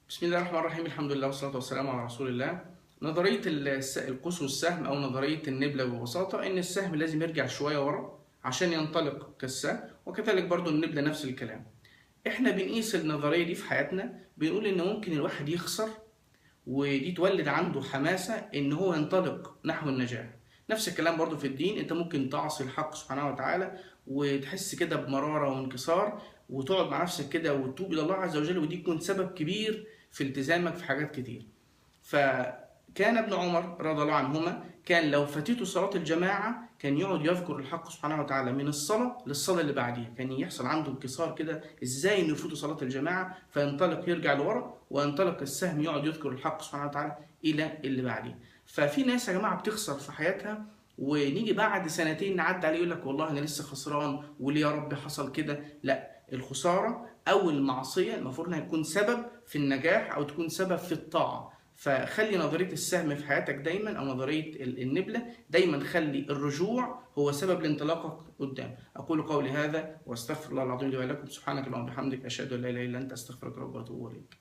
بسم الله الرحمن الرحيم. الحمد لله والصلاة والسلام على رسول الله. نظرية القوس والسهم أو نظرية النبلة ببساطة إن السهم لازم يرجع شوية ورا عشان ينطلق كالسهم، وكذلك برضو النبلة نفس الكلام. إحنا بنقيس النظرية دي في حياتنا، بنقول إن ممكن الواحد يخسر ودي تولد عنده حماسة إن هو ينطلق نحو النجاح. نفس الكلام برضو في الدين، أنت ممكن تعصي الحق سبحانه وتعالى وتحس كده بمرارة وانكسار، وتقعد مع نفسك كده وتتوب إلى الله عز وجل، ودي يكون سبب كبير في التزامك في حاجات كتير. فكان ابن عمر رضي الله عنهما كان لو فاتته صلاة الجماعة كان يقعد يذكر الحق سبحانه وتعالى من الصلاة للصلاة اللي بعديها، كان يحصل عنده انكسار كده ازاي انه يفوته صلاة الجماعة، فينطلق يرجع لورا وينطلق السهم يقعد يذكر الحق سبحانه وتعالى إلى اللي بعديه. ففي ناس يا جماعة بتخسر في حياتها، ونيجي بعد سنتين نعدي عليه يقول لك والله انا لسه خسران وليه يا رب حصل كده. لا، الخسارة او المعصية المفروض انها تكون سبب في النجاح او تكون سبب في الطاعة. فخلي نظرية السهم في حياتك دايما، أو نظرية النبلة دايما، خلي الرجوع هو سبب لانطلاقك قدام. أقول قولي هذا وأستغفر الله العظيم لي ولكم. سبحانك اللهم وبحمدك، أشهد أن لا إله إلا أنت، أستغفرك رب وأتوب إليك.